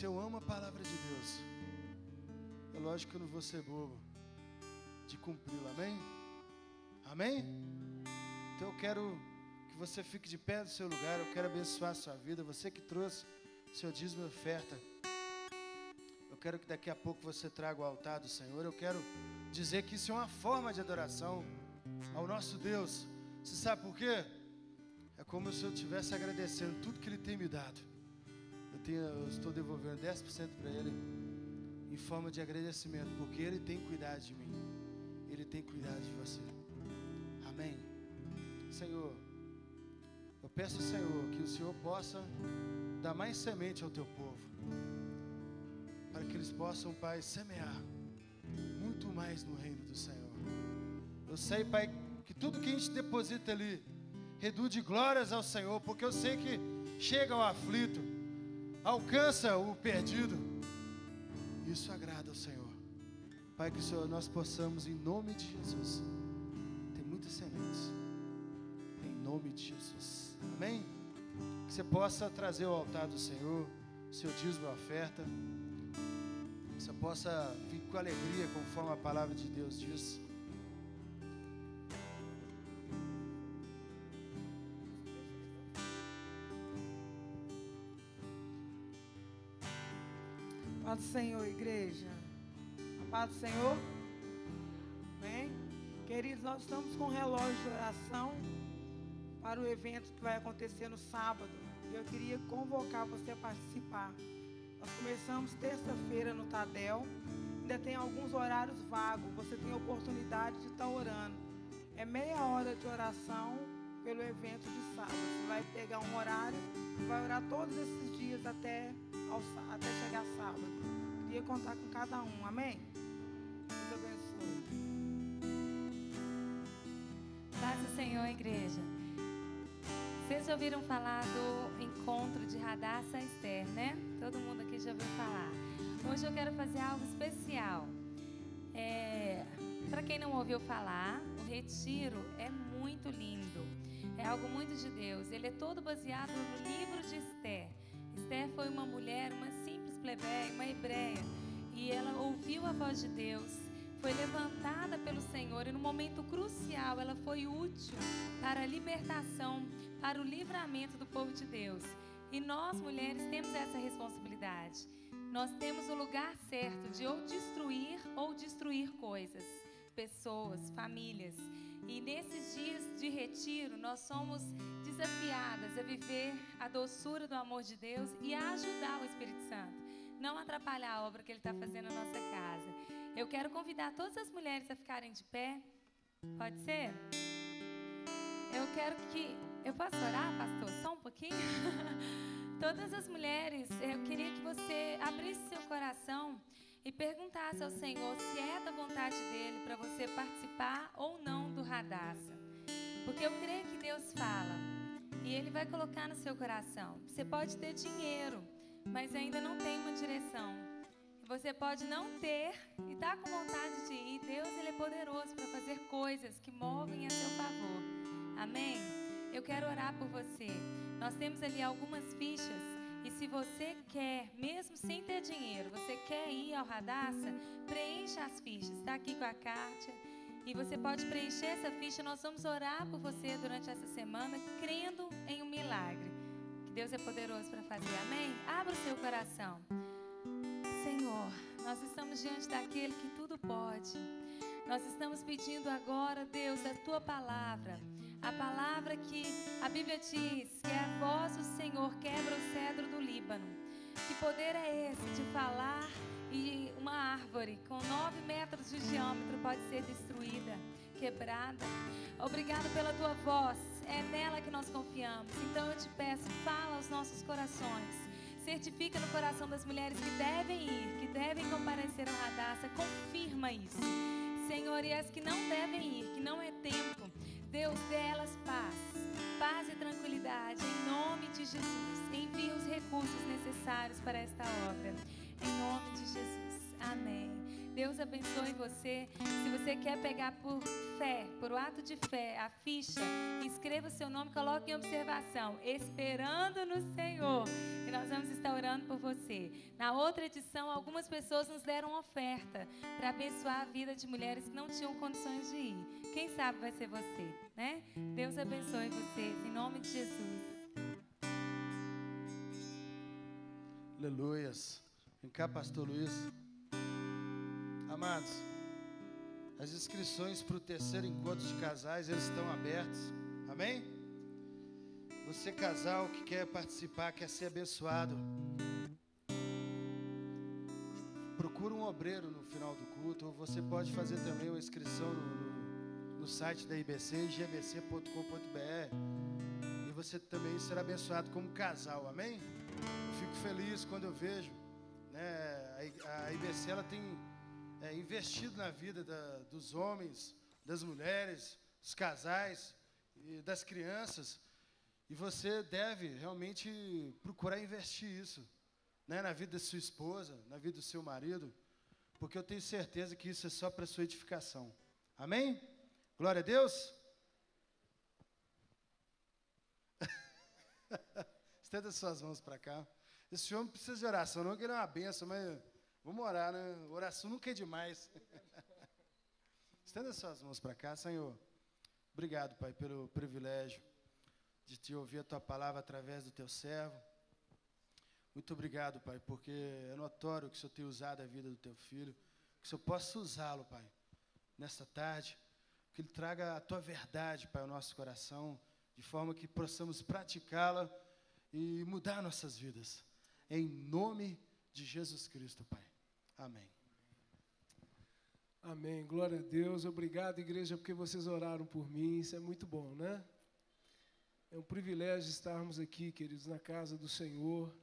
se eu amo a palavra de Deus, é lógico que eu não vou ser bobo de cumpri-la, amém? Amém? Então eu quero que você fique de pé do seu lugar, eu quero abençoar a sua vida, você que trouxe seu dízimo e oferta. Eu quero que daqui a pouco você traga o altar do Senhor. Eu quero dizer que isso é uma forma de adoração ao nosso Deus. Você sabe por quê? É como se eu estivesse agradecendo tudo que Ele tem me dado. Eu estou devolvendo 10% para Ele em forma de agradecimento, porque Ele tem cuidado de mim. Ele tem cuidado de você. Amém. Senhor, eu peço ao Senhor que o Senhor possa dar mais semente ao teu povo, para que eles possam, Pai, semear muito mais no reino do Senhor. Eu sei, Pai, que tudo que a gente deposita ali reduz de glórias ao Senhor, porque eu sei que chega ao aflito, alcança o perdido. Isso agrada ao Senhor. Pai, que nós possamos, em nome de Jesus, ter muitas sementes, em nome de Jesus. Amém? Que você possa trazer ao altar do Senhor o seu dízimo e oferta. Que você possa vir com alegria, conforme a palavra de Deus diz. Paz do Senhor, igreja. A paz do Senhor. Amém? Queridos, nós estamos com um relógio de oração para o evento que vai acontecer no sábado. E eu queria convocar você a participar. Nós começamos terça-feira no Tadel. Ainda tem alguns horários vagos. Você tem a oportunidade de estar orando. É meia hora de oração pelo evento de sábado. Você vai pegar um horário e vai orar todos esses dias até chegar sábado. Queria contar com cada um. Amém? Deus abençoe. Paz do Senhor, igreja. Vocês já ouviram falar do encontro de Radassa e Esther, né? Todo mundo aqui já ouviu falar. Hoje eu quero fazer algo especial. Para quem não ouviu falar, o retiro é muito lindo. É algo muito de Deus. Ele é todo baseado no livro de Esther. Esther foi uma mulher, uma simples plebeia, uma hebreia. E ela ouviu a voz de Deus. Foi levantada pelo Senhor. E no momento crucial, ela foi útil para a libertação, para o livramento do povo de Deus. E nós, mulheres, temos essa responsabilidade. Nós temos o lugar certo de ou destruir coisas, pessoas, famílias. E nesses dias de retiro, nós somos desafiadas a viver a doçura do amor de Deus e a ajudar o Espírito Santo. Não atrapalhar a obra que Ele está fazendo na nossa casa. Eu quero convidar todas as mulheres a ficarem de pé. Pode ser? Eu posso orar, pastor? Só um pouquinho? Todas as mulheres, eu queria que você abrisse seu coração e perguntasse ao Senhor se é da vontade dEle para você participar ou não do Radassa. Porque eu creio que Deus fala e Ele vai colocar no seu coração. Você pode ter dinheiro, mas ainda não tem uma direção. Você pode não ter e estar com vontade de ir. Deus, Ele é poderoso para fazer coisas que movem a seu favor. Amém? Eu quero orar por você. Nós temos ali algumas fichas. E se você quer, mesmo sem ter dinheiro, você quer ir ao Radassa, preencha as fichas. Está aqui com a Kátia. E você pode preencher essa ficha. Nós vamos orar por você durante essa semana, crendo em um milagre. Que Deus é poderoso para fazer. Amém? Abra o seu coração. Senhor, nós estamos diante daquele que tudo pode. Nós estamos pedindo agora, Deus, a Tua palavra. A palavra que a Bíblia diz que é a voz do Senhor quebra o cedro do Líbano. Que poder é esse de falar e uma árvore com 9 metros de diâmetro pode ser destruída, quebrada? Obrigado pela Tua voz, é nela que nós confiamos. Então eu te peço, fala aos nossos corações. Certifica no coração das mulheres que devem ir, que devem comparecer ao Radassa. Confirma isso. Senhor, e as que não devem ir, que não é tempo, Deus, dê elas paz e tranquilidade, em nome de Jesus. Envie os recursos necessários para esta obra, em nome de Jesus. Amém. Deus abençoe você. Se você quer pegar por fé, por o ato de fé, a ficha, escreva o seu nome, coloque em observação, esperando no Senhor. E nós vamos estar orando por você. Na outra edição, algumas pessoas nos deram oferta para abençoar a vida de mulheres que não tinham condições de ir. Quem sabe vai ser você, né? Deus abençoe vocês, em nome de Jesus. Aleluias. Vem cá, pastor Luiz. Amados, as inscrições para o terceiro encontro de casais, eles estão abertos. Amém? Você, casal, que quer participar, quer ser abençoado, procura um obreiro no final do culto, ou você pode fazer também uma inscrição no site da IBC, igbc.com.br, e você também será abençoado como casal. Amém? Eu fico feliz quando eu vejo, né, a IBC ela tem investido na vida dos homens, das mulheres, dos casais e das crianças, e você deve realmente procurar investir isso, né, na vida da sua esposa, na vida do seu marido, porque eu tenho certeza que isso é só para a sua edificação. Amém? Glória a Deus. Estenda suas mãos para cá. Esse homem precisa de oração, não que ele é uma benção, mas vamos orar, né? Oração nunca é demais. Estenda suas mãos para cá, Senhor. Obrigado, Pai, pelo privilégio de te ouvir a Tua palavra através do Teu servo. Muito obrigado, Pai, porque é notório que o Senhor tem usado a vida do Teu filho, que o Senhor possa usá-lo, Pai, nesta tarde, que Ele traga a Tua verdade, Pai, ao nosso coração, de forma que possamos praticá-la e mudar nossas vidas. Em nome de Jesus Cristo, Pai. Amém. Amém. Glória a Deus. Obrigado, igreja, porque vocês oraram por mim. Isso é muito bom, né? É um privilégio estarmos aqui, queridos, na casa do Senhor,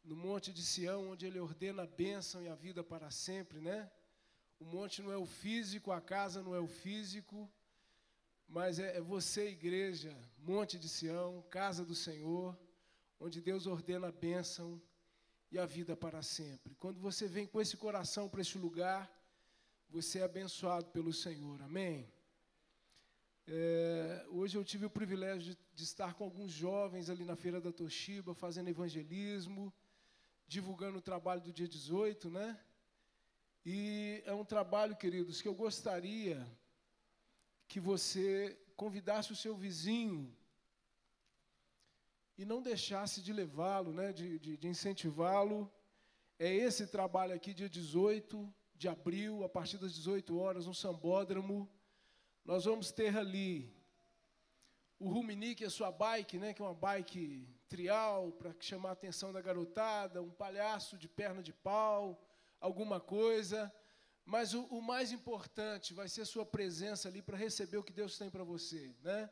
no Monte de Sião, onde Ele ordena a bênção e a vida para sempre, né? O monte não é o físico, a casa não é o físico, mas é você, igreja, Monte de Sião, casa do Senhor, onde Deus ordena a bênção e a vida para sempre. Quando você vem com esse coração para este lugar, você é abençoado pelo Senhor, amém? Hoje eu tive o privilégio de estar com alguns jovens ali na Feira da Toshiba, fazendo evangelismo, divulgando o trabalho do dia 18, né? E é um trabalho, queridos, que eu gostaria que você convidasse o seu vizinho e não deixasse de levá-lo, né, de incentivá-lo. É esse trabalho aqui, dia 18 de abril, a partir das 18 horas, no Sambódromo. Nós vamos ter ali o Rumini, que é a sua bike, né, que é uma bike trial, para chamar a atenção da garotada, um palhaço de perna de pau, alguma coisa. Mas o mais importante vai ser a sua presença ali para receber o que Deus tem para você, né?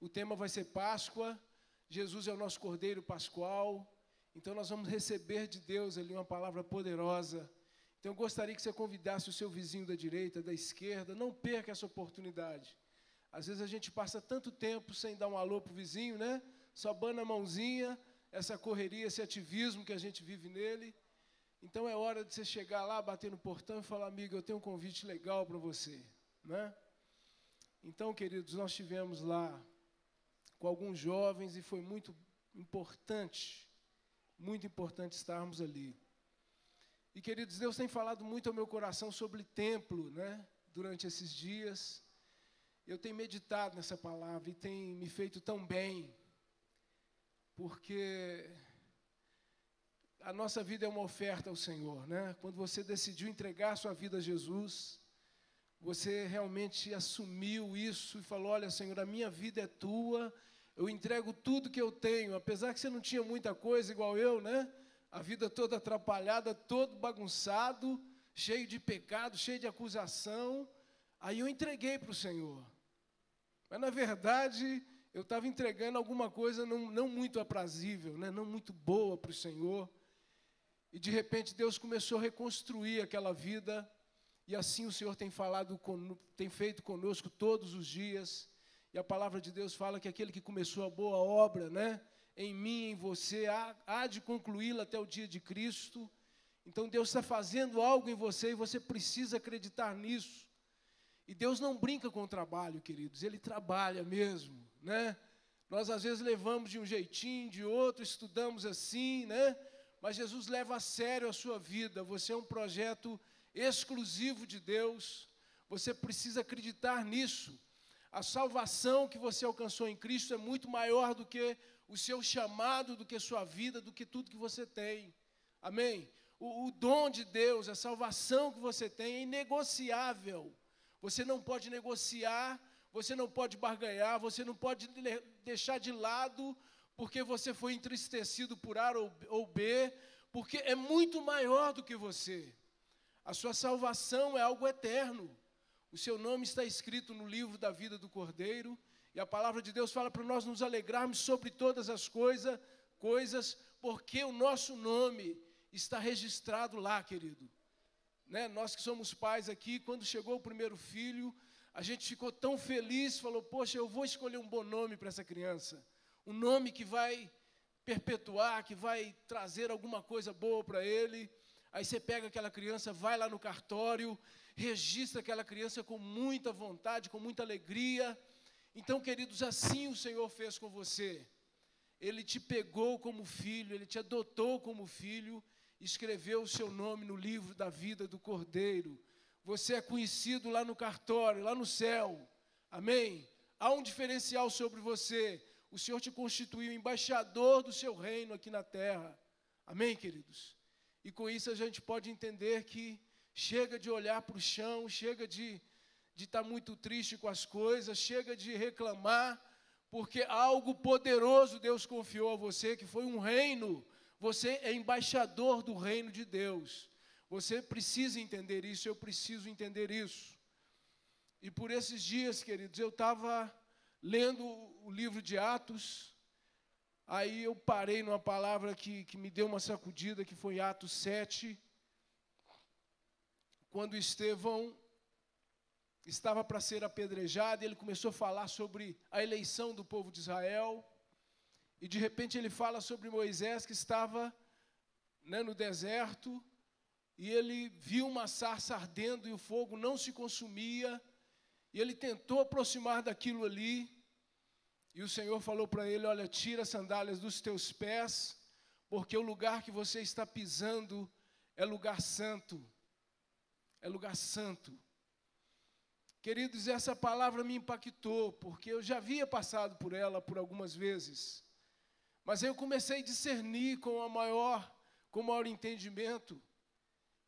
O tema vai ser Páscoa. Jesus é o nosso Cordeiro Pascual, então nós vamos receber de Deus ali uma palavra poderosa. Então eu gostaria que você convidasse o seu vizinho da direita, da esquerda, não perca essa oportunidade. Às vezes a gente passa tanto tempo sem dar um alô para o vizinho, né? Só bana a mãozinha, essa correria, esse ativismo que a gente vive nele. Então é hora de você chegar lá, bater no portão e falar, amigo, eu tenho um convite legal para você, né? Então, queridos, nós estivemos lá com alguns jovens e foi muito importante estarmos ali. E, queridos, Deus tem falado muito ao meu coração sobre templo, né? Durante esses dias. Eu tenho meditado nessa palavra e tem me feito tão bem, porque a nossa vida é uma oferta ao Senhor, né? Quando você decidiu entregar sua vida a Jesus, você realmente assumiu isso e falou, olha, Senhor, a minha vida é tua, eu entrego tudo que eu tenho, apesar que você não tinha muita coisa igual eu, né? A vida toda atrapalhada, todo bagunçado, cheio de pecado, cheio de acusação. Aí eu entreguei para o Senhor. Mas, na verdade, eu estava entregando alguma coisa não muito aprazível, né? Não muito boa para o Senhor. E, de repente, Deus começou a reconstruir aquela vida. E assim o Senhor tem feito conosco todos os dias. E a palavra de Deus fala que aquele que começou a boa obra, né, em mim, em você, há de concluí-la até o dia de Cristo. Então Deus está fazendo algo em você e você precisa acreditar nisso. E Deus não brinca com o trabalho, queridos, Ele trabalha mesmo, né? Nós às vezes levamos de um jeitinho, de outro, estudamos assim, né? Mas Jesus leva a sério a sua vida. Você é um projeto exclusivo de Deus. Você precisa acreditar nisso. A salvação que você alcançou em Cristo é muito maior do que o seu chamado, do que sua vida, do que tudo que você tem. Amém? O dom de Deus, a salvação que você tem é inegociável. Você não pode negociar, você não pode barganhar, você não pode deixar de lado porque você foi entristecido por A ou B, porque é muito maior do que você. A sua salvação é algo eterno. O seu nome está escrito no livro da vida do Cordeiro, e a palavra de Deus fala para nós nos alegrarmos sobre todas as coisas, porque o nosso nome está registrado lá, querido. Né? Nós que somos pais aqui, quando chegou o primeiro filho, a gente ficou tão feliz, falou, poxa, eu vou escolher um bom nome para essa criança. Um nome que vai perpetuar, que vai trazer alguma coisa boa para ele. Aí você pega aquela criança, vai lá no cartório, registra aquela criança com muita vontade, com muita alegria. Então, queridos, assim o Senhor fez com você. Ele te pegou como filho, Ele te adotou como filho, escreveu o seu nome no livro da vida do Cordeiro. Você é conhecido lá no cartório, lá no céu. Amém? Há um diferencial sobre você. O Senhor te constituiu embaixador do seu reino aqui na terra. Amém, queridos? E com isso a gente pode entender que chega de olhar para o chão, chega de estar muito triste com as coisas, chega de reclamar, porque algo poderoso Deus confiou a você, que foi um reino. Você é embaixador do reino de Deus. Você precisa entender isso, eu preciso entender isso. E por esses dias, queridos, eu estava lendo o livro de Atos, aí eu parei numa palavra que me deu uma sacudida, que foi Atos 7, quando Estevão estava para ser apedrejado, ele começou a falar sobre a eleição do povo de Israel, e de repente ele fala sobre Moisés, que estava, né, no deserto, e ele viu uma sarça ardendo e o fogo não se consumia, e ele tentou aproximar daquilo ali, e o Senhor falou para ele, olha, tira as sandálias dos teus pés, porque o lugar que você está pisando é lugar santo. É lugar santo. Queridos, essa palavra me impactou, porque eu já havia passado por ela por algumas vezes. Mas aí eu comecei a discernir com maior entendimento.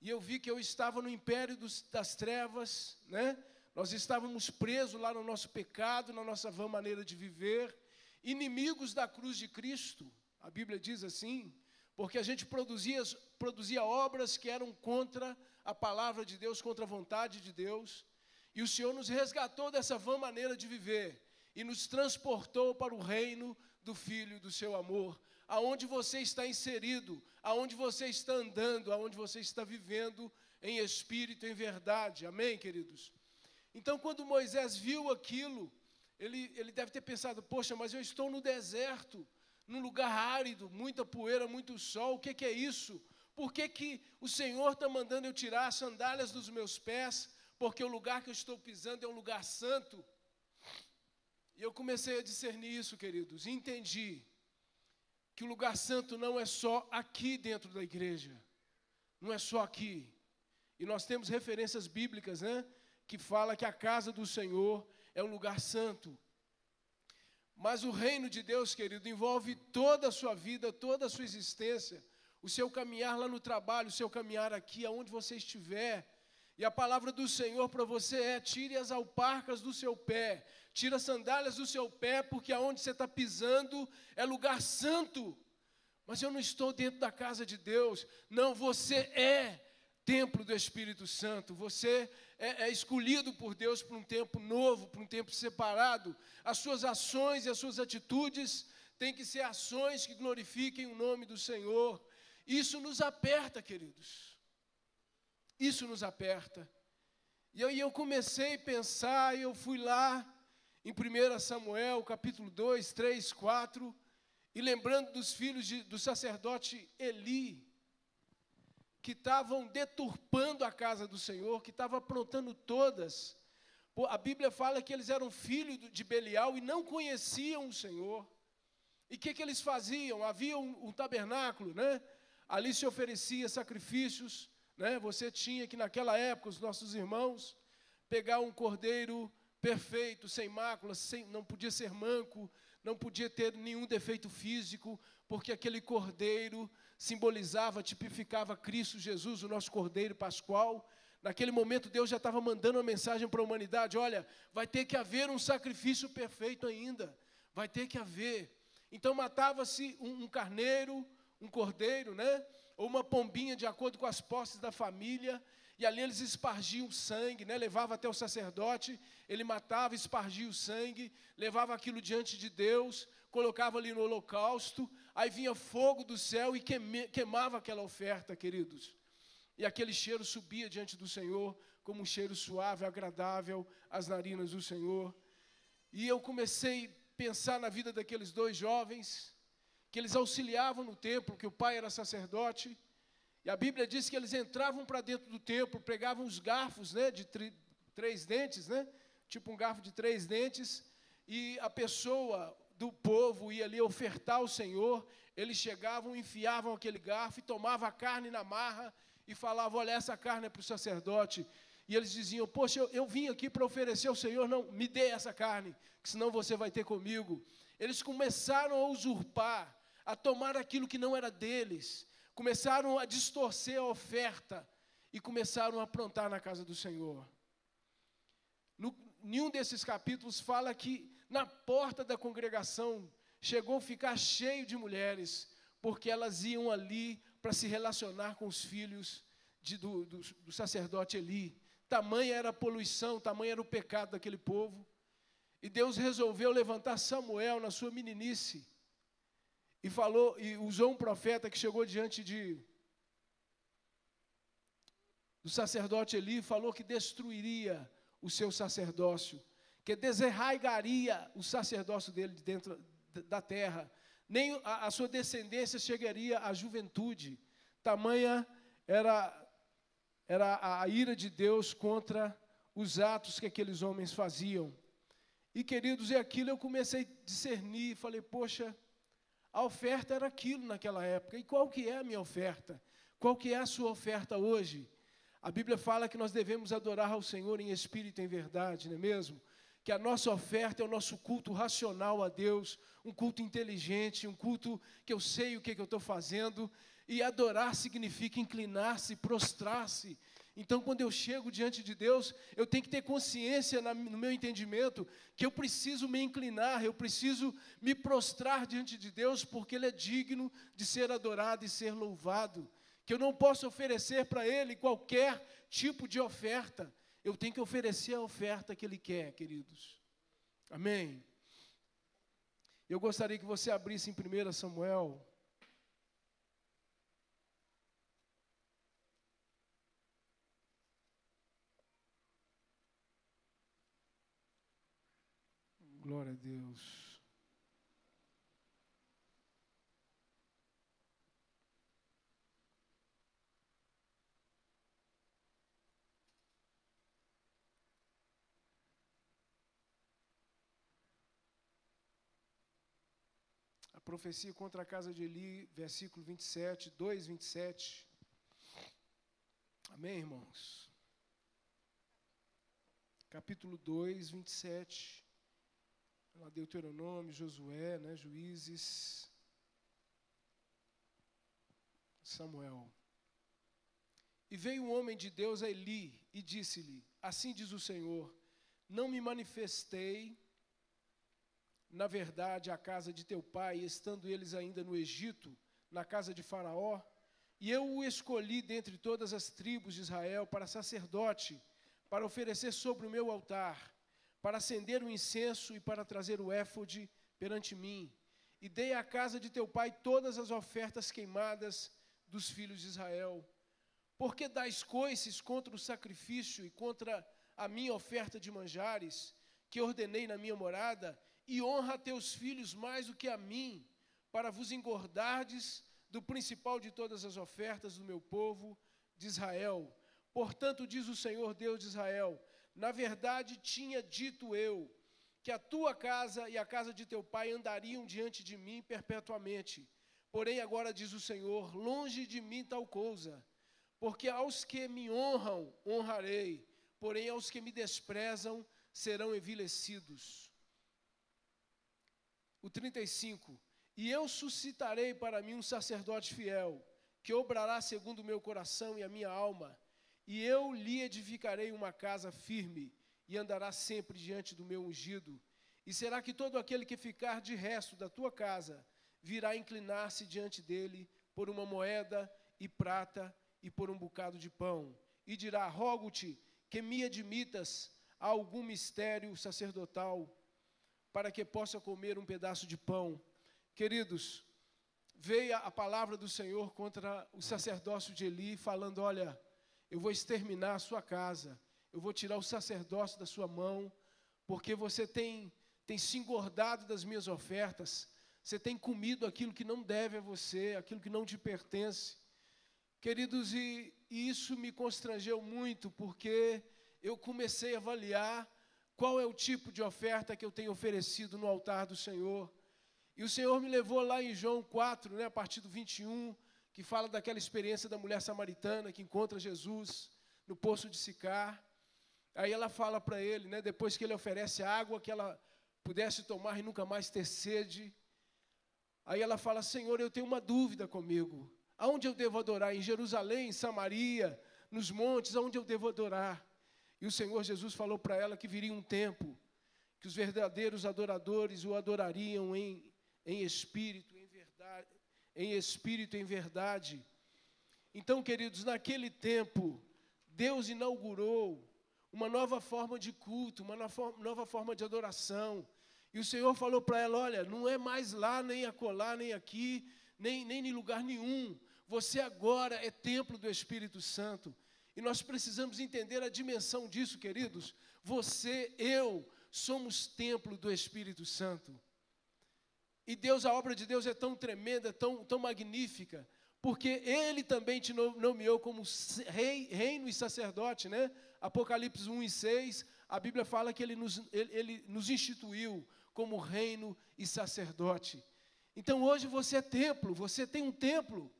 E eu vi que eu estava no império das trevas, né? Nós estávamos presos lá no nosso pecado, na nossa vã maneira de viver, inimigos da cruz de Cristo, a Bíblia diz assim, porque a gente produzia obras que eram contra a palavra de Deus, contra a vontade de Deus, e o Senhor nos resgatou dessa vã maneira de viver, e nos transportou para o reino do Filho do seu amor, aonde você está inserido, aonde você está andando, aonde você está vivendo em espírito, em verdade, amém, queridos? Então, quando Moisés viu aquilo, ele deve ter pensado, poxa, mas eu estou no deserto, num lugar árido, muita poeira, muito sol, o que é isso? Por que o Senhor está mandando eu tirar as sandálias dos meus pés? Porque o lugar que eu estou pisando é um lugar santo. E eu comecei a discernir isso, queridos, e entendi que o lugar santo não é só aqui dentro da igreja, não é só aqui. E nós temos referências bíblicas, né? Que fala que a casa do Senhor é um lugar santo. Mas o reino de Deus, querido, envolve toda a sua vida, toda a sua existência, o seu caminhar lá no trabalho, o seu caminhar aqui, aonde você estiver. E a palavra do Senhor para você é, tire as alparcas do seu pé, tire as sandálias do seu pé, porque aonde você está pisando é lugar santo. Mas eu não estou dentro da casa de Deus. Não, você é templo do Espírito Santo, você é escolhido por Deus para um tempo novo, para um tempo separado. As suas ações e as suas atitudes têm que ser ações que glorifiquem o nome do Senhor. Isso nos aperta, queridos. Isso nos aperta. E aí eu comecei a pensar, e eu fui lá em 1 Samuel, capítulo 2, 3, 4, e lembrando dos filhos do sacerdote Eli. que estavam deturpando a casa do Senhor, que estavam aprontando todas. A Bíblia fala que eles eram filhos de Belial e não conheciam o Senhor. E o que eles faziam? Havia um tabernáculo, né? Ali se oferecia sacrifícios, né? Você tinha que, naquela época, os nossos irmãos, pegar um cordeiro perfeito, sem mácula, não podia ser manco, não podia ter nenhum defeito físico, porque aquele cordeiro simbolizava, tipificava Cristo Jesus, o nosso cordeiro pascual. Naquele momento, Deus já estava mandando uma mensagem para a humanidade: olha, vai ter que haver um sacrifício perfeito ainda, vai ter que haver. Então, matava-se um carneiro, um cordeiro, né? Ou uma pombinha, de acordo com as posses da família, e ali eles espargiam sangue, né? Levava até o sacerdote, ele matava, espargia o sangue, levava aquilo diante de Deus, colocava ali no holocausto, aí vinha fogo do céu e queimava aquela oferta, queridos. E aquele cheiro subia diante do Senhor, como um cheiro suave, agradável às narinas do Senhor. E eu comecei a pensar na vida daqueles dois jovens, que eles auxiliavam no templo, que o pai era sacerdote, e a Bíblia diz que eles entravam para dentro do templo, pregavam os garfos, né, de 3 dentes, né, tipo um garfo de 3 dentes, e a pessoa do povo ia ali ofertar ao Senhor, eles chegavam, enfiavam aquele garfo e tomavam a carne na marra e falavam: olha, essa carne é para o sacerdote. E eles diziam: poxa, eu vim aqui para oferecer ao Senhor, não, me dê essa carne, que senão você vai ter comigo. Eles começaram a usurpar, a tomar aquilo que não era deles, começaram a distorcer a oferta e começaram a aprontar na casa do Senhor. Nenhum desses capítulos fala que na porta da congregação chegou a ficar cheio de mulheres, porque elas iam ali para se relacionar com os filhos do sacerdote Eli. Tamanha era a poluição, tamanho era o pecado daquele povo. E Deus resolveu levantar Samuel na sua meninice e falou, e usou um profeta que chegou diante do sacerdote Eli, falou que destruiria o seu sacerdócio, que desarraigaria o sacerdócio dele de dentro da terra. Nem a sua descendência chegaria à juventude. Tamanha era a ira de Deus contra os atos que aqueles homens faziam. E, queridos, e aquilo eu comecei a discernir, falei: poxa, a oferta era aquilo naquela época. E qual que é a minha oferta? Qual que é a sua oferta hoje? A Bíblia fala que nós devemos adorar ao Senhor em espírito e em verdade, não é mesmo? Que a nossa oferta é o nosso culto racional a Deus, um culto inteligente, um culto que eu sei o que eu estou fazendo. E adorar significa inclinar-se, prostrar-se. Então, quando eu chego diante de Deus, eu tenho que ter consciência no meu entendimento que eu preciso me inclinar, eu preciso me prostrar diante de Deus, porque Ele é digno de ser adorado e ser louvado. Que eu não posso oferecer para Ele qualquer tipo de oferta. Eu tenho que oferecer a oferta que Ele quer, queridos. Amém? Eu gostaria que você abrisse em 1 Samuel. Glória a Deus. A profecia contra a casa de Eli, versículo 27, 2, 27. Amém, irmãos? Capítulo 2, 27. Lá Deuteronômio, Josué, né, Juízes, Samuel. E veio um homem de Deus a Eli e disse-lhe: assim diz o Senhor, não me manifestei, na verdade, à casa de teu pai, estando eles ainda no Egito, na casa de Faraó, e eu o escolhi dentre todas as tribos de Israel para sacerdote, para oferecer sobre o meu altar, para acender o incenso e para trazer o éfode perante mim. E dei à casa de teu pai todas as ofertas queimadas dos filhos de Israel. Por que dais coices contra o sacrifício e contra a minha oferta de manjares, que ordenei na minha morada, e honra a teus filhos mais do que a mim, para vos engordardes do principal de todas as ofertas do meu povo, de Israel. Portanto, diz o Senhor Deus de Israel, na verdade tinha dito eu, que a tua casa e a casa de teu pai andariam diante de mim perpetuamente. Porém, agora diz o Senhor, longe de mim tal coisa, porque aos que me honram, honrarei, porém aos que me desprezam, serão envilecidos. O 35, e eu suscitarei para mim um sacerdote fiel, que obrará segundo o meu coração e a minha alma, e eu lhe edificarei uma casa firme, e andará sempre diante do meu ungido. E será que todo aquele que ficar de resto da tua casa, virá inclinar-se diante dele por uma moeda e prata e por um bocado de pão, e dirá, rogo-te que me admitas a algum mistério sacerdotal, para que possa comer um pedaço de pão. Queridos, veio a palavra do Senhor contra o sacerdócio de Eli, falando, olha, eu vou exterminar a sua casa, eu vou tirar o sacerdócio da sua mão, porque você tem se engordado das minhas ofertas, você tem comido aquilo que não deve a você, aquilo que não te pertence. Queridos, e isso me constrangeu muito, porque eu comecei a avaliar qual é o tipo de oferta que eu tenho oferecido no altar do Senhor. E o Senhor me levou lá em João 4, a partir do 21, que fala daquela experiência da mulher samaritana que encontra Jesus no poço de Sicar. Aí ela fala para ele, depois que ele oferece água, que ela pudesse tomar e nunca mais ter sede. Aí ela fala, Senhor, eu tenho uma dúvida comigo. Aonde eu devo adorar? Em Jerusalém, em Samaria, nos montes, aonde eu devo adorar? E o Senhor Jesus falou para ela que viria um tempo que os verdadeiros adoradores o adorariam em espírito, em verdade. Então, queridos, naquele tempo, Deus inaugurou uma nova forma de culto, uma nova forma de adoração. E o Senhor falou para ela, olha, não é mais lá, nem acolá, nem aqui, nem em lugar nenhum. Você agora é templo do Espírito Santo. E nós precisamos entender a dimensão disso, queridos. Você, eu, somos templo do Espírito Santo. E Deus, a obra de Deus é tão tremenda, tão magnífica, porque Ele também te nomeou como reino e sacerdote, Apocalipse 1 e 6, a Bíblia fala que Ele nos instituiu como reino e sacerdote. Então hoje você é templo, você tem um templo,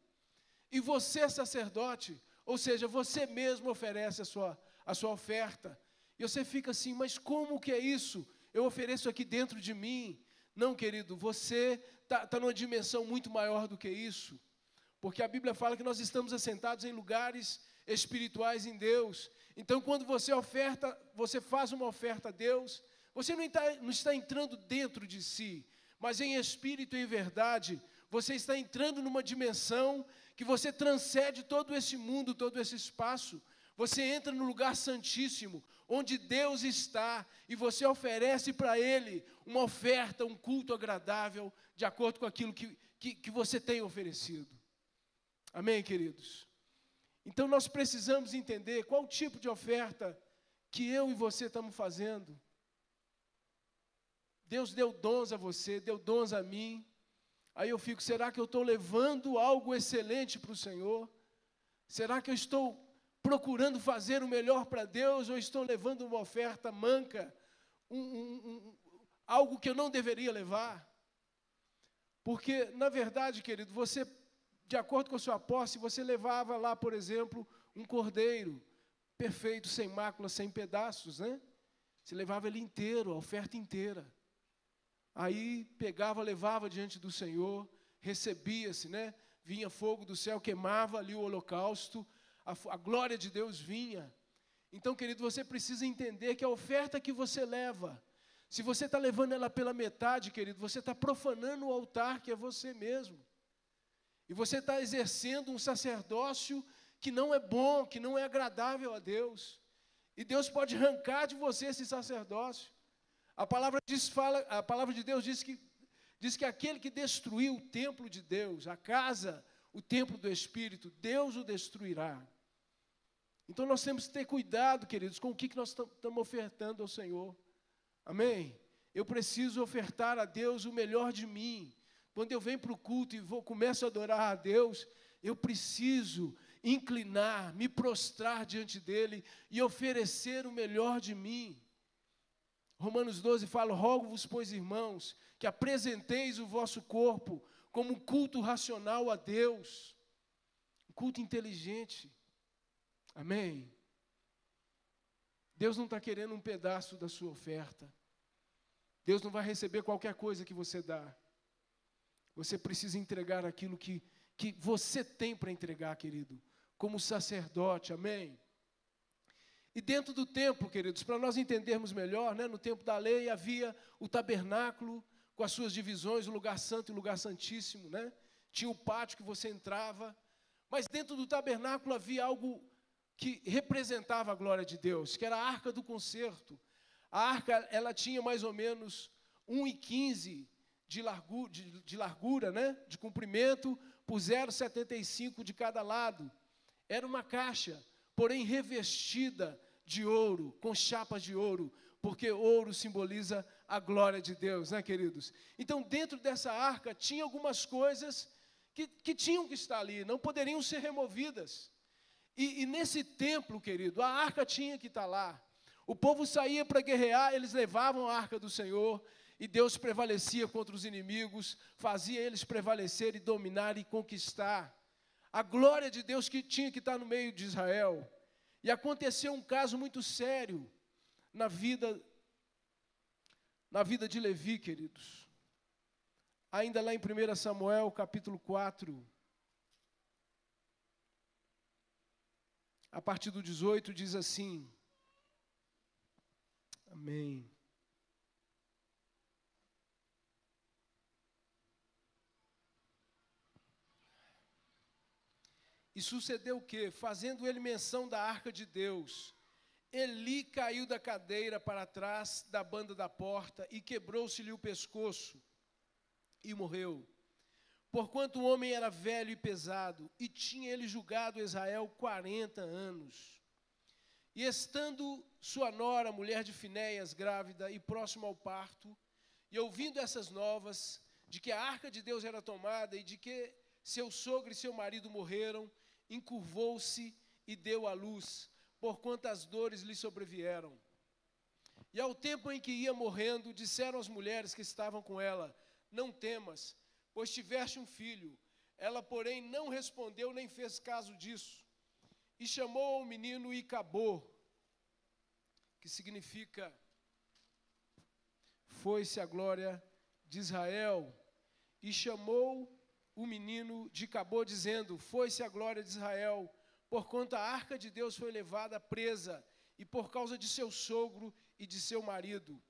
e você é sacerdote, ou seja, você mesmo oferece a sua oferta. E você fica assim, mas como que é isso? Eu ofereço aqui dentro de mim. Não, querido, você está numa dimensão muito maior do que isso. Porque a Bíblia fala que nós estamos assentados em lugares espirituais em Deus. Então, quando você faz uma oferta a Deus, você não está entrando dentro de si, mas em espírito e em verdade, você está entrando numa dimensão que você transcende todo esse mundo, todo esse espaço. Você entra no lugar santíssimo, onde Deus está, e você oferece para Ele uma oferta, um culto agradável, de acordo com aquilo que você tem oferecido. Amém, queridos? Então, nós precisamos entender qual tipo de oferta que eu e você estamos fazendo. Deus deu dons a você, deu dons a mim. Aí eu fico, será que eu estou levando algo excelente para o Senhor? Será que eu estou procurando fazer o melhor para Deus, ou estou levando uma oferta manca, algo que eu não deveria levar? Porque, na verdade, querido, você, de acordo com a sua posse, você levava lá, por exemplo, um cordeiro, perfeito, sem mácula, sem pedaços, Você levava ele inteiro, a oferta inteira. Aí pegava, levava diante do Senhor, recebia-se, Vinha fogo do céu, queimava ali o holocausto, a glória de Deus vinha. Então, querido, você precisa entender que a oferta que você leva, se você está levando ela pela metade, querido, você está profanando o altar que é você mesmo. E você está exercendo um sacerdócio que não é bom, que não é agradável a Deus. E Deus pode arrancar de você esse sacerdócio. A palavra de Deus diz que aquele que destruiu o templo de Deus, a casa, o templo do Espírito, Deus o destruirá. Então nós temos que ter cuidado, queridos, com o que nós estamos ofertando ao Senhor. Amém? Eu preciso ofertar a Deus o melhor de mim. Quando eu venho para o culto e começo a adorar a Deus, eu preciso inclinar, me prostrar diante dele e oferecer o melhor de mim. Romanos 12 fala: rogo-vos, pois, irmãos, que apresenteis o vosso corpo como um culto racional a Deus, um culto inteligente. Amém? Deus não está querendo um pedaço da sua oferta. Deus não vai receber qualquer coisa que você dá. Você precisa entregar aquilo que você tem para entregar, querido, como sacerdote, amém? E dentro do templo, queridos, para nós entendermos melhor, né, no tempo da lei havia o tabernáculo com as suas divisões, o lugar santo e o lugar santíssimo, né? Tinha o pátio que você entrava, mas dentro do tabernáculo havia algo que representava a glória de Deus, que era a arca do concerto. A arca, ela tinha mais ou menos 1,15 de largura, né? De comprimento, por 0,75 de cada lado. Era uma caixa, porém revestida de ouro, com chapas de ouro, porque ouro simboliza a glória de Deus, né, queridos? Então, dentro dessa arca, tinha algumas coisas que tinham que estar ali, não poderiam ser removidas. E nesse templo, querido, a arca tinha que estar lá. O povo saía para guerrear, eles levavam a arca do Senhor, e Deus prevalecia contra os inimigos, fazia eles prevalecer e dominar e conquistar. A glória de Deus que tinha que estar no meio de Israel. E aconteceu um caso muito sério na vida de Levi, queridos. Ainda lá em 1 Samuel, capítulo 4, a partir do 18, diz assim, amém. E sucedeu o quê? Fazendo ele menção da arca de Deus, Eli caiu da cadeira para trás da banda da porta e quebrou-se-lhe o pescoço e morreu. Porquanto o homem era velho e pesado, e tinha ele julgado Israel 40 anos. E estando sua nora, mulher de Finéias, grávida e próxima ao parto, e ouvindo essas novas, de que a arca de Deus era tomada, e de que seu sogro e seu marido morreram, encurvou-se e deu à luz, porquanto as dores lhe sobrevieram. E ao tempo em que ia morrendo, disseram as mulheres que estavam com ela, não temas, pois tiveste um filho. Ela, porém, não respondeu nem fez caso disso. E chamou ao menino Icabô, que significa foi-se a glória de Israel. E chamou o menino de Icabô, dizendo, foi-se a glória de Israel, porquanto a arca de Deus foi levada presa, e por causa de seu sogro e de seu marido.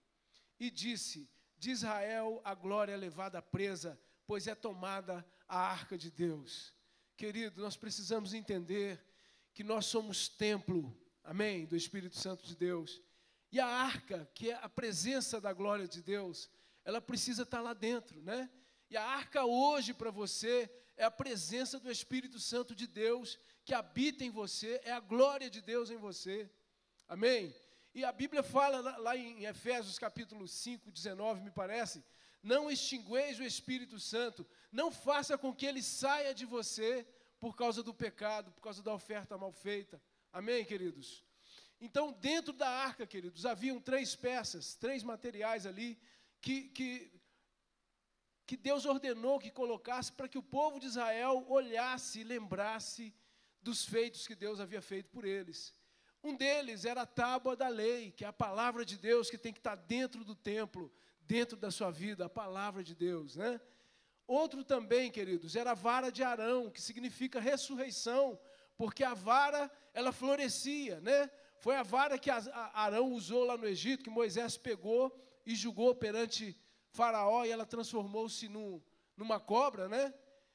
E disse, de Israel a glória é levada presa, pois é tomada a arca de Deus. Querido, nós precisamos entender que nós somos templo, amém, do Espírito Santo de Deus. E a arca, que é a presença da glória de Deus, ela precisa estar lá dentro, né? E a arca hoje para você é a presença do Espírito Santo de Deus que habita em você, é a glória de Deus em você. Amém? E a Bíblia fala lá em Efésios capítulo 5, 19, me parece, não extingueis o Espírito Santo, não faça com que ele saia de você por causa do pecado, por causa da oferta mal feita. Amém, queridos? Então, dentro da arca, queridos, haviam 3 peças, 3 materiais ali, que Deus ordenou que colocasse para que o povo de Israel olhasse e lembrasse dos feitos que Deus havia feito por eles. Um deles era a tábua da lei, que é a palavra de Deus que tem que estar dentro do templo, dentro da sua vida, a palavra de Deus, né? Outro também, queridos, era a vara de Arão, que significa ressurreição, porque a vara, ela florescia, né? Foi a vara que Arão usou lá no Egito, que Moisés pegou e jogou perante Faraó, e ela transformou-se numa cobra, né?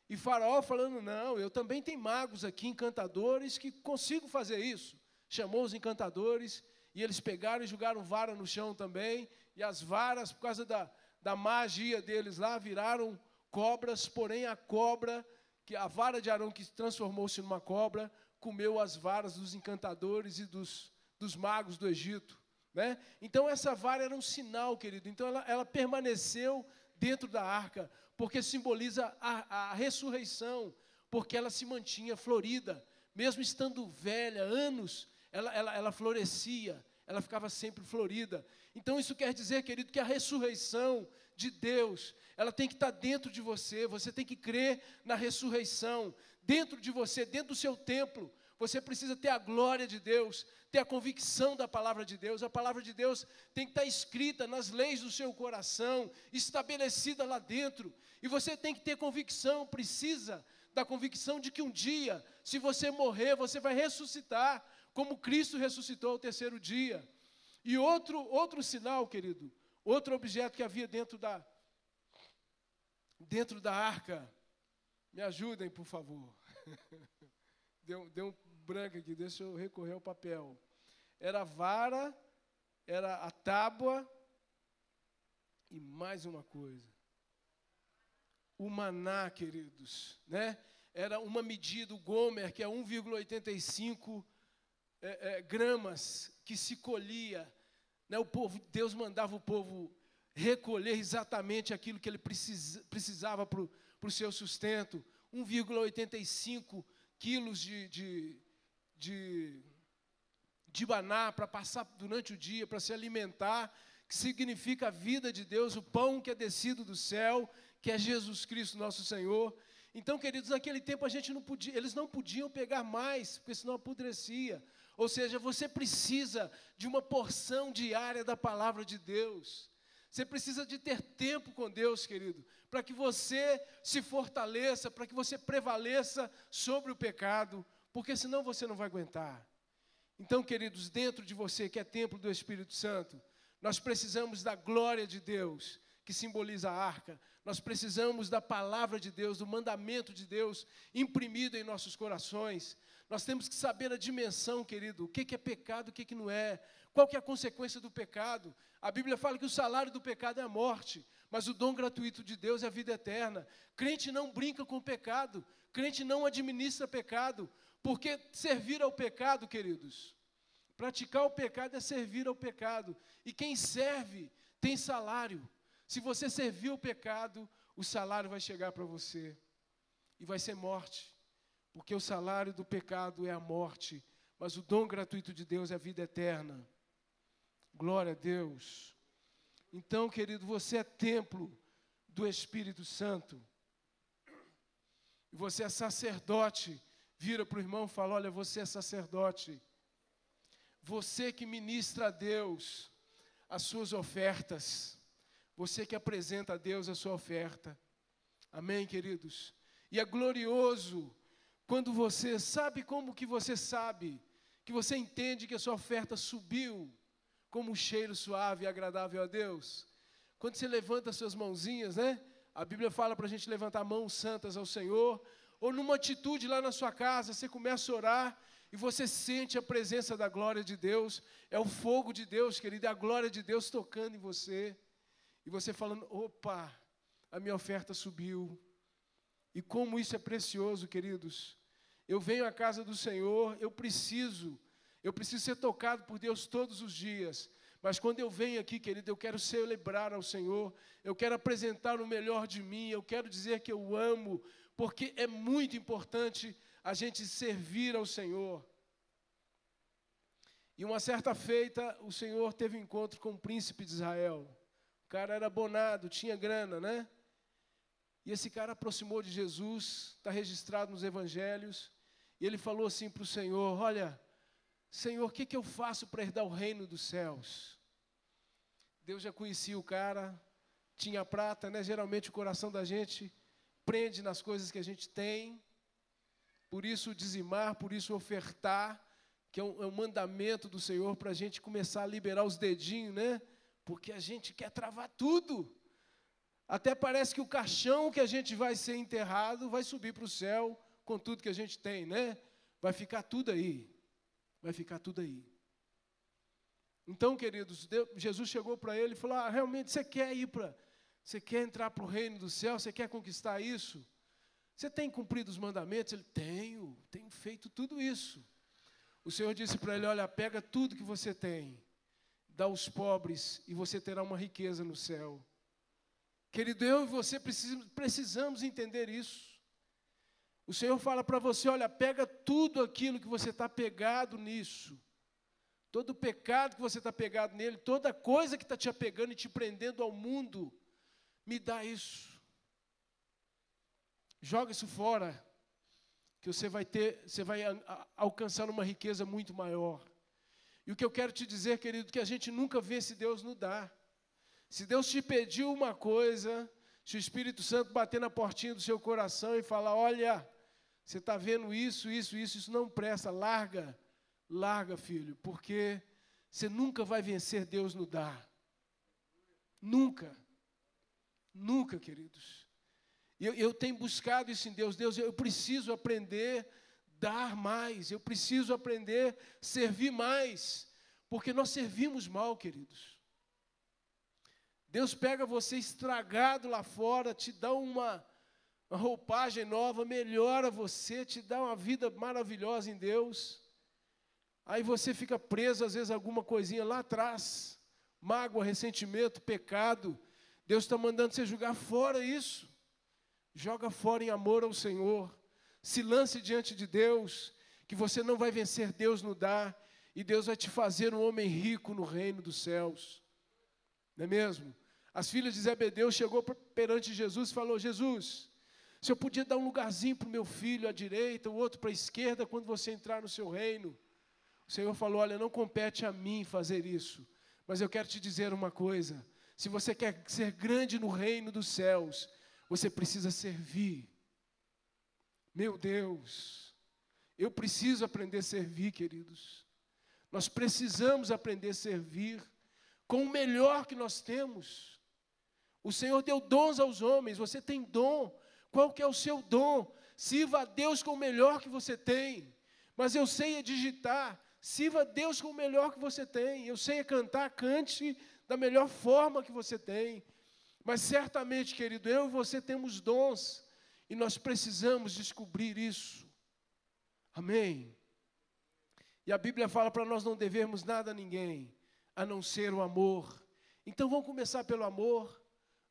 E Faraó falando, não, eu também tenho magos aqui, encantadores, que consigo fazer isso. Chamou os encantadores, e eles pegaram e jogaram vara no chão também, e as varas, por causa da magia deles lá, viraram cobras, porém a cobra, que a vara de Arão que transformou-se numa cobra, comeu as varas dos encantadores e dos magos do Egito, né? Então essa vara era um sinal, querido, então ela permaneceu dentro da arca, porque simboliza a ressurreição, porque ela se mantinha florida, mesmo estando velha, anos, ela florescia, ela ficava sempre florida. Então isso quer dizer, querido, que a ressurreição de Deus, ela tem que estar dentro de você, você tem que crer na ressurreição, dentro de você, dentro do seu templo. Você precisa ter a glória de Deus, ter a convicção da palavra de Deus. A palavra de Deus tem que estar escrita nas leis do seu coração, estabelecida lá dentro. E você tem que ter convicção, precisa da convicção de que um dia, se você morrer, você vai ressuscitar, como Cristo ressuscitou ao terceiro dia. E outro sinal, querido, outro objeto que havia dentro da arca, me ajudem, por favor. Deu um branco aqui, deixa eu recorrer ao papel. Era a vara, era a tábua e mais uma coisa. O maná, queridos, né? Era uma medida, o gomer, que é 1,85 gramas, que se colhia, né? Deus mandava o povo recolher exatamente aquilo que ele precisava para o seu sustento. 1,85 quilos de maná para passar durante o dia, para se alimentar, que significa a vida de Deus, o pão que é descido do céu, que é Jesus Cristo, nosso Senhor. Então, queridos, naquele tempo eles não podiam pegar mais, porque senão apodrecia. Ou seja, você precisa de uma porção diária da palavra de Deus. Você precisa de ter tempo com Deus, querido, para que você se fortaleça, para que você prevaleça sobre o pecado, porque senão você não vai aguentar. Então, queridos, dentro de você, que é templo do Espírito Santo, nós precisamos da glória de Deus, que simboliza a arca. Nós precisamos da palavra de Deus, do mandamento de Deus imprimido em nossos corações. Nós temos que saber a dimensão, querido, o que é pecado, o que não é. Qual que é a consequência do pecado? A Bíblia fala que o salário do pecado é a morte, mas o dom gratuito de Deus é a vida eterna. Crente não brinca com o pecado, crente não administra pecado, porque servir ao pecado, queridos, praticar o pecado é servir ao pecado. E quem serve tem salário. Se você servir o pecado, o salário vai chegar para você e vai ser morte, porque o salário do pecado é a morte, mas o dom gratuito de Deus é a vida eterna. Glória a Deus. Então, querido, você é templo do Espírito Santo. E você é sacerdote. Vira para o irmão e fala: olha, você é sacerdote. Você que ministra a Deus as suas ofertas. Você que apresenta a Deus a sua oferta. Amém, queridos? E é glorioso quando você sabe como que você sabe, que você entende que a sua oferta subiu como um cheiro suave e agradável a Deus. Quando você levanta as suas mãozinhas, né? A Bíblia fala para a gente levantar mãos santas ao Senhor, ou numa atitude lá na sua casa, você começa a orar e você sente a presença da glória de Deus, é o fogo de Deus, querido, é a glória de Deus tocando em você, e você falando: opa, a minha oferta subiu. E como isso é precioso, queridos. Eu venho à casa do Senhor, eu preciso ser tocado por Deus todos os dias. Mas quando eu venho aqui, querido, eu quero celebrar ao Senhor, eu quero apresentar o melhor de mim, eu quero dizer que eu amo, porque é muito importante a gente servir ao Senhor. E uma certa feita, o Senhor teve um encontro com o príncipe de Israel. O cara era abonado, tinha grana, né? E esse cara aproximou de Jesus, está registrado nos evangelhos, e ele falou assim para o Senhor: olha, Senhor, o que eu faço para herdar o reino dos céus? Deus já conhecia o cara, tinha prata, né? Geralmente o coração da gente prende nas coisas que a gente tem, por isso dizimar, por isso ofertar, que é um mandamento do Senhor para a gente começar a liberar os dedinhos, né? Porque a gente quer travar tudo. Até parece que o caixão que a gente vai ser enterrado vai subir para o céu com tudo que a gente tem, né? Vai ficar tudo aí. Vai ficar tudo aí. Então, queridos, Jesus chegou para ele e falou: realmente você quer entrar para o reino do céu? Você quer conquistar isso? Você tem cumprido os mandamentos? Ele: tenho feito tudo isso. O Senhor disse para ele: olha, pega tudo que você tem, dá aos pobres e você terá uma riqueza no céu. Querido, eu e você precisamos entender isso. O Senhor fala para você, olha, pega tudo aquilo que você está pegado nisso. Todo pecado que você está pegado nele, toda coisa que está te apegando e te prendendo ao mundo, me dá isso. Joga isso fora, que você vai alcançar uma riqueza muito maior. E o que eu quero te dizer, querido, que a gente nunca vê se Deus não dá. Se Deus te pediu uma coisa, se o Espírito Santo bater na portinha do seu coração e falar, olha, você está vendo isso não presta, larga, filho, porque você nunca vai vencer Deus no dar. Nunca, queridos. Eu tenho buscado isso em Deus. Deus, eu preciso aprender a dar mais, eu preciso aprender a servir mais, porque nós servimos mal, queridos. Deus pega você estragado lá fora, te dá uma roupagem nova, melhora você, te dá uma vida maravilhosa em Deus. Aí você fica preso, às vezes, a alguma coisinha lá atrás, mágoa, ressentimento, pecado. Deus está mandando você jogar fora isso. Joga fora em amor ao Senhor. Se lance diante de Deus, que você não vai vencer Deus no dar, e Deus vai te fazer um homem rico no reino dos céus. Não é mesmo? As filhas de Zebedeu chegou perante Jesus e falou, Jesus, se eu podia dar um lugarzinho para o meu filho à direita, o outro para a esquerda, quando você entrar no seu reino. O Senhor falou, olha, não compete a mim fazer isso, mas eu quero te dizer uma coisa, se você quer ser grande no reino dos céus, você precisa servir. Meu Deus, eu preciso aprender a servir, queridos. Nós precisamos aprender a servir com o melhor que nós temos. O Senhor deu dons aos homens, você tem dom. Qual que é o seu dom? Sirva a Deus com o melhor que você tem. Mas eu sei digitar, sirva a Deus com o melhor que você tem. Eu sei cantar, cante da melhor forma que você tem. Mas certamente, querido, eu e você temos dons, e nós precisamos descobrir isso. Amém? E a Bíblia fala para nós não devermos nada a ninguém, a não ser o amor. Então vamos começar pelo amor,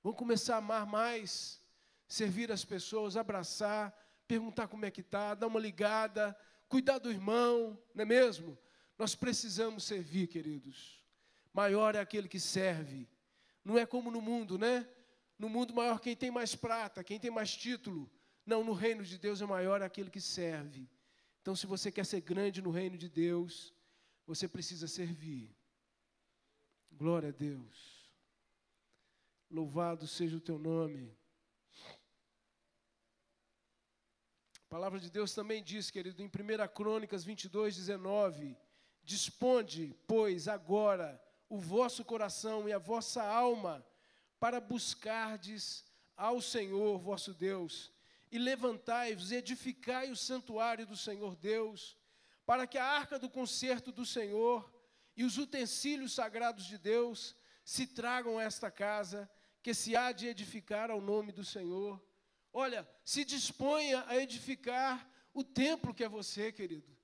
vamos começar a amar mais, servir as pessoas, abraçar, perguntar como é que está, dar uma ligada, cuidar do irmão, não é mesmo? Nós precisamos servir, queridos. Maior é aquele que serve. Não é como no mundo, né? No mundo maior quem tem mais prata, quem tem mais título. Não, no reino de Deus é maior aquele que serve. Então, se você quer ser grande no reino de Deus, você precisa servir. Glória a Deus. Louvado seja o teu nome. A palavra de Deus também diz, querido, em 1 Crônicas 22, 19, disponde, pois, agora o vosso coração e a vossa alma para buscardes ao Senhor vosso Deus, e levantai-vos, edificai o santuário do Senhor Deus, para que a arca do concerto do Senhor e os utensílios sagrados de Deus se tragam a esta casa, que se há de edificar ao nome do Senhor. Olha, se disponha a edificar o templo que é você, querido.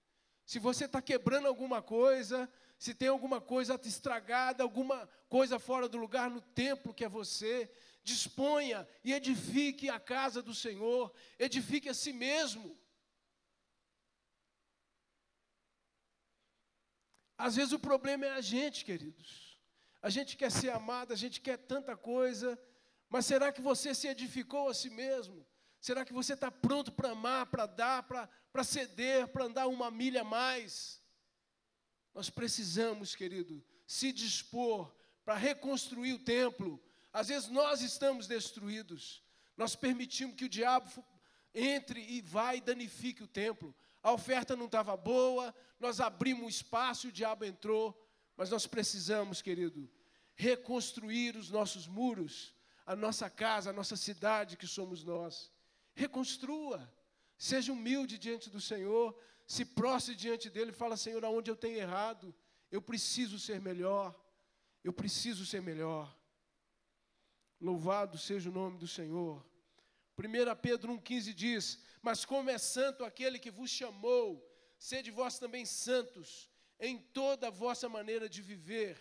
Se você está quebrando alguma coisa, se tem alguma coisa estragada, alguma coisa fora do lugar no templo que é você, disponha e edifique a casa do Senhor, edifique a si mesmo. Às vezes o problema é a gente, queridos. A gente quer ser amado, a gente quer tanta coisa, mas será que você se edificou a si mesmo? Será que você está pronto para amar, para dar, para ceder, para andar uma milha a mais? Nós precisamos, querido, se dispor para reconstruir o templo. Às vezes nós estamos destruídos. Nós permitimos que o diabo entre e vá e danifique o templo. A oferta não estava boa, nós abrimos um espaço e o diabo entrou. Mas nós precisamos, querido, reconstruir os nossos muros, a nossa casa, a nossa cidade que somos nós. Reconstrua. Seja humilde diante do Senhor. Se prostre diante dele e fala, Senhor, aonde eu tenho errado? Eu preciso ser melhor. Eu preciso ser melhor. Louvado seja o nome do Senhor. 1 Pedro 1,15 diz, mas como é santo aquele que vos chamou, sede vós também santos, em toda a vossa maneira de viver,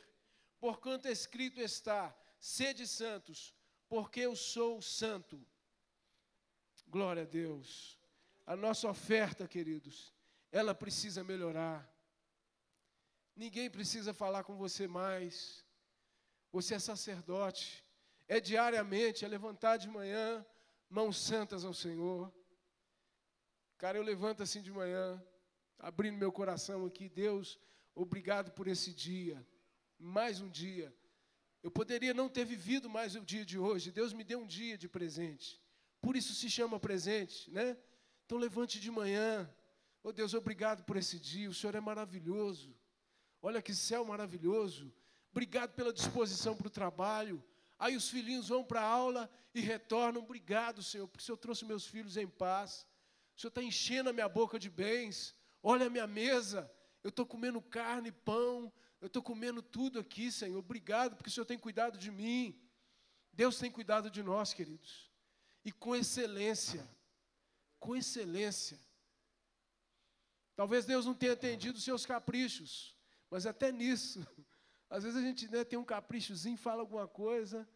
porquanto escrito está, sede santos, porque eu sou santo. Glória a Deus. a nossa oferta, queridos, ela precisa melhorar. Ninguém precisa falar com você mais. Você é sacerdote. É diariamente, é levantar de manhã, mãos santas ao Senhor. Cara, eu levanto assim de manhã, abrindo meu coração aqui. Deus, obrigado por esse dia. Mais um dia. Eu poderia não ter vivido mais o dia de hoje. Deus me deu um dia de presente. Por isso se chama presente, né? Então levante de manhã. Oh Deus, obrigado por esse dia. O Senhor é maravilhoso. Olha que céu maravilhoso. Obrigado pela disposição para o trabalho. Aí os filhinhos vão para a aula e retornam. Obrigado, Senhor, porque o Senhor trouxe meus filhos em paz. O Senhor está enchendo a minha boca de bens. Olha a minha mesa. Eu estou comendo carne, pão. Eu estou comendo tudo aqui, Senhor. Obrigado, porque o Senhor tem cuidado de mim. Deus tem cuidado de nós, queridos. E com excelência. Com excelência. Talvez Deus não tenha atendido os seus caprichos. Mas até nisso, às vezes a gente, né, tem um caprichozinho, fala alguma coisa.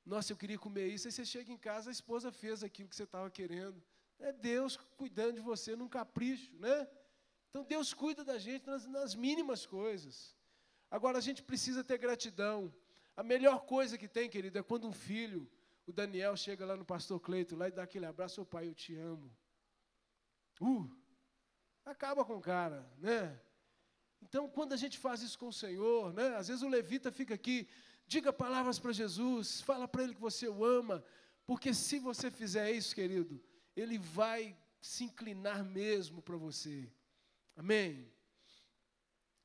Nossa, eu queria comer isso. Aí você chega em casa, a esposa fez aquilo que você estava querendo. É Deus cuidando de você num capricho, né? Então Deus cuida da gente nas mínimas coisas. Agora a gente precisa ter gratidão. A melhor coisa que tem, querido, é quando um filho, o Daniel, chega lá no pastor Cleito, lá e dá aquele abraço: ô pai, eu te amo. Acaba com o cara, né? Então, quando a gente faz isso com o Senhor, né? Às vezes o levita fica aqui, diga palavras para Jesus, fala para Ele que você o ama, porque se você fizer isso, querido, Ele vai se inclinar mesmo para você. Amém?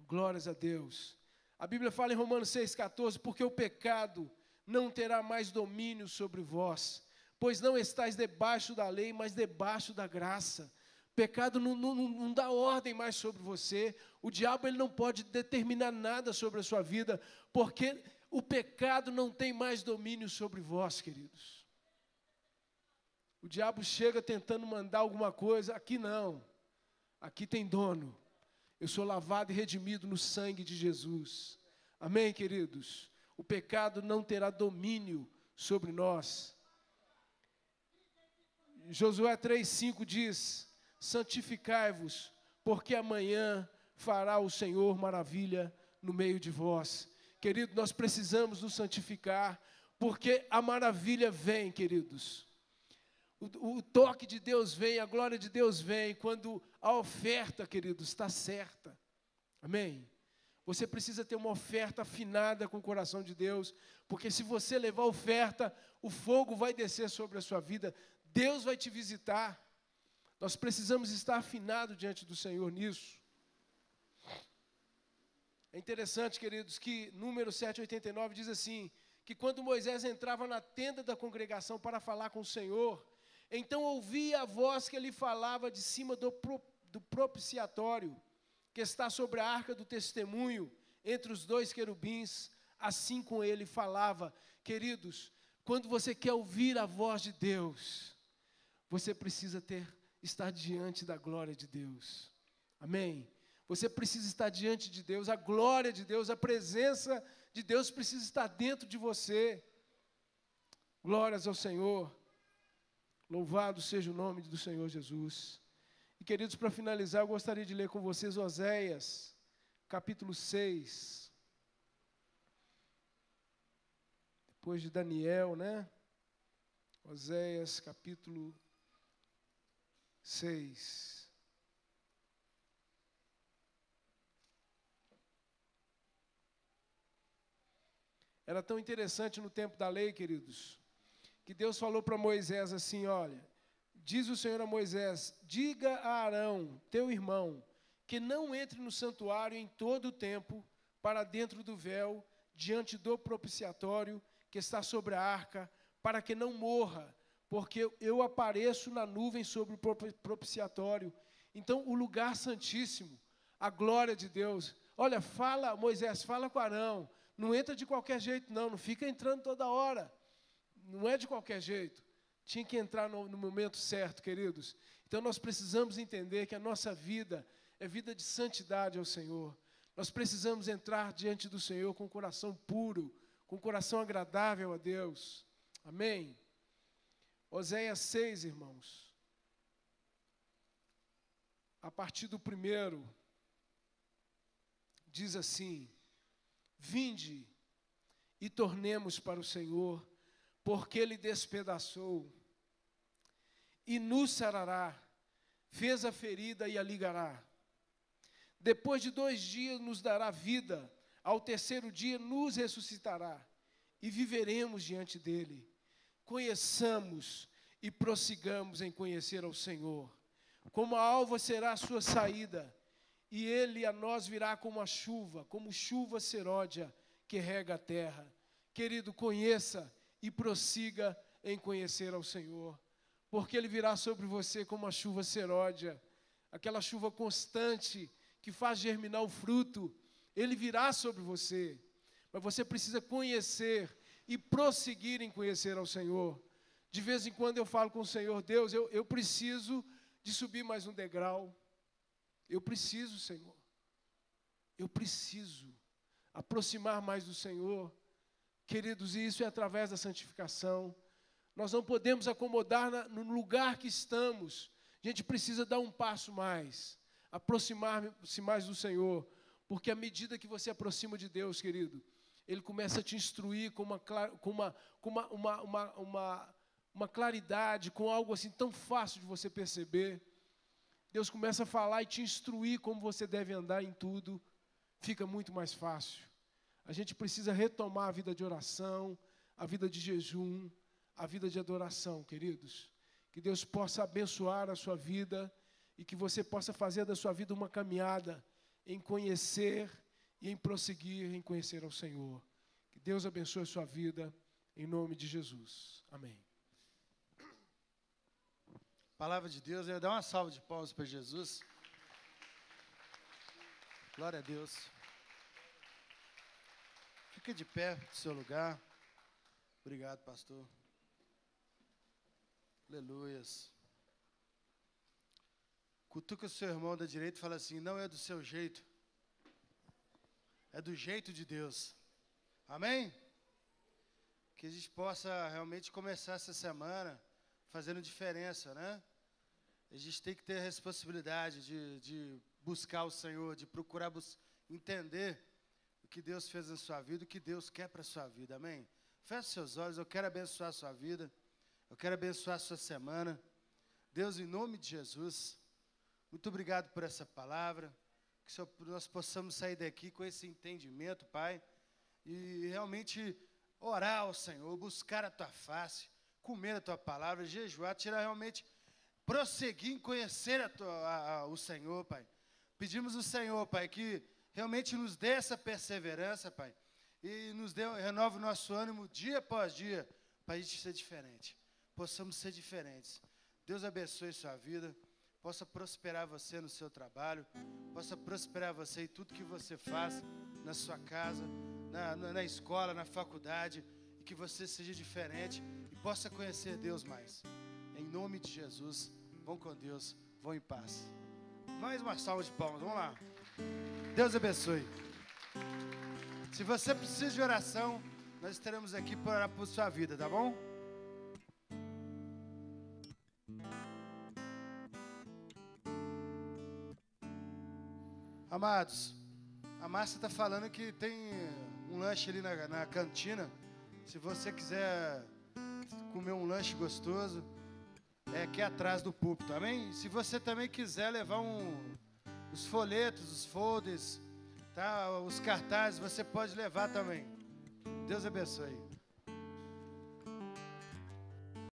Glórias a Deus. A Bíblia fala em Romanos 6,14, porque o pecado não terá mais domínio sobre vós, pois não estáis debaixo da lei, mas debaixo da graça. Pecado não dá ordem mais sobre você. O diabo ele não pode determinar nada sobre a sua vida, porque o pecado não tem mais domínio sobre vós, queridos. O diabo chega tentando mandar alguma coisa, aqui não. Aqui tem dono. Eu sou lavado e redimido no sangue de Jesus. Amém, queridos? O pecado não terá domínio sobre nós. Josué 3,5 diz: santificai-vos, porque amanhã fará o Senhor maravilha no meio de vós. Querido, nós precisamos nos santificar, porque a maravilha vem, queridos. O toque de Deus vem, a glória de Deus vem, quando a oferta, queridos, está certa. Amém? Você precisa ter uma oferta afinada com o coração de Deus, porque se você levar oferta, o fogo vai descer sobre a sua vida, Deus vai te visitar. Nós precisamos estar afinados diante do Senhor nisso. É interessante, queridos, que Números 7,89 diz assim, que quando Moisés entrava na tenda da congregação para falar com o Senhor, então ouvia a voz que ele falava de cima do propiciatório, que está sobre a arca do testemunho, entre os dois querubins, assim com ele falava. Queridos, quando você quer ouvir a voz de Deus, você precisa estar diante da glória de Deus. Amém? Você precisa estar diante de Deus, a glória de Deus, a presença de Deus precisa estar dentro de você. Glórias ao Senhor. Louvado seja o nome do Senhor Jesus. E, queridos, para finalizar, eu gostaria de ler com vocês Oséias, capítulo 6. Depois de Daniel, né? Oséias, capítulo 6. Era tão interessante no tempo da lei, queridos, que Deus falou para Moisés assim, olha, diz o Senhor a Moisés, diga a Arão, teu irmão, que não entre no santuário em todo o tempo, para dentro do véu, diante do propiciatório, que está sobre a arca, para que não morra, porque eu apareço na nuvem sobre o propiciatório. Então, o lugar santíssimo, a glória de Deus. Olha, fala, Moisés, fala com Arão, não entra de qualquer jeito não fica entrando toda hora. Não é de qualquer jeito. Tinha que entrar no momento certo, queridos. Então, nós precisamos entender que a nossa vida é vida de santidade ao Senhor. Nós precisamos entrar diante do Senhor com o coração puro, com o coração agradável a Deus. Amém? Oséias 6, irmãos. a partir do 1º, diz assim: vinde e tornemos para o Senhor, porque Ele despedaçou e nos sarará, fez a ferida e a ligará. Depois de 2 dias nos dará vida, ao 3º dia nos ressuscitará, e viveremos diante dEle. Conheçamos e prossigamos em conhecer ao Senhor. Como a alva será a sua saída, e Ele a nós virá como chuva seródia que rega a terra. Querido, conheça e prossiga em conhecer ao Senhor, porque Ele virá sobre você como a chuva seródia, aquela chuva constante que faz germinar o fruto. Ele virá sobre você, mas você precisa conhecer e prosseguir em conhecer ao Senhor. De vez em quando eu falo com o Senhor: Deus, eu preciso de subir mais um degrau. Eu preciso, Senhor. Eu preciso aproximar mais do Senhor. Queridos, e isso é através da santificação. Nós não podemos acomodar no lugar que estamos. A gente precisa dar um passo mais, aproximar-se mais do Senhor, porque à medida que você aproxima de Deus, querido, Ele começa a te instruir com uma claridade, com algo assim tão fácil de você perceber. Deus começa a falar e te instruir como você deve andar em tudo. Fica muito mais fácil. A gente precisa retomar a vida de oração, a vida de jejum, a vida de adoração, queridos. Que Deus possa abençoar a sua vida e que você possa fazer da sua vida uma caminhada em conhecer e em prosseguir em conhecer ao Senhor. Que Deus abençoe a sua vida, em nome de Jesus. Amém. Palavra de Deus, dá uma salva de palmas para Jesus. Glória a Deus. Fica de pé no seu lugar. Obrigado, pastor. Aleluias. Cutuca o seu irmão da direita e fala assim: não é do seu jeito, é do jeito de Deus. Amém? Que a gente possa realmente começar essa semana fazendo diferença, né? A gente tem que ter a responsabilidade de buscar o Senhor, de procurar entender o que Deus fez na sua vida, o que Deus quer para a sua vida, amém? Feche seus olhos, eu quero abençoar a sua vida, eu quero abençoar a sua semana. Deus, em nome de Jesus, muito obrigado por essa palavra, que nós possamos sair daqui com esse entendimento, Pai, e realmente orar ao Senhor, buscar a Tua face, comer a Tua palavra, jejuar, tirar realmente, prosseguir em conhecer o Senhor, Pai. Pedimos ao Senhor, Pai, que realmente nos dê essa perseverança, Pai, e renove o nosso ânimo dia após dia, para a gente ser diferente, possamos ser diferentes. Deus abençoe sua vida, possa prosperar você no seu trabalho, possa prosperar você em tudo que você faz, na sua casa, na escola, na faculdade, e que você seja diferente e possa conhecer Deus mais. Em nome de Jesus, vão com Deus, vão em paz. Mais uma salva de palmas, vamos lá. Deus abençoe. Se você precisa de oração, nós estaremos aqui para orar por sua vida, tá bom? Amados, a Márcia está falando que tem um lanche ali na cantina. Se você quiser comer um lanche gostoso, é aqui atrás do púlpito, amém? Se você também quiser levar os folhetos, os folders, tá? Os cartazes, você pode levar também. Deus abençoe.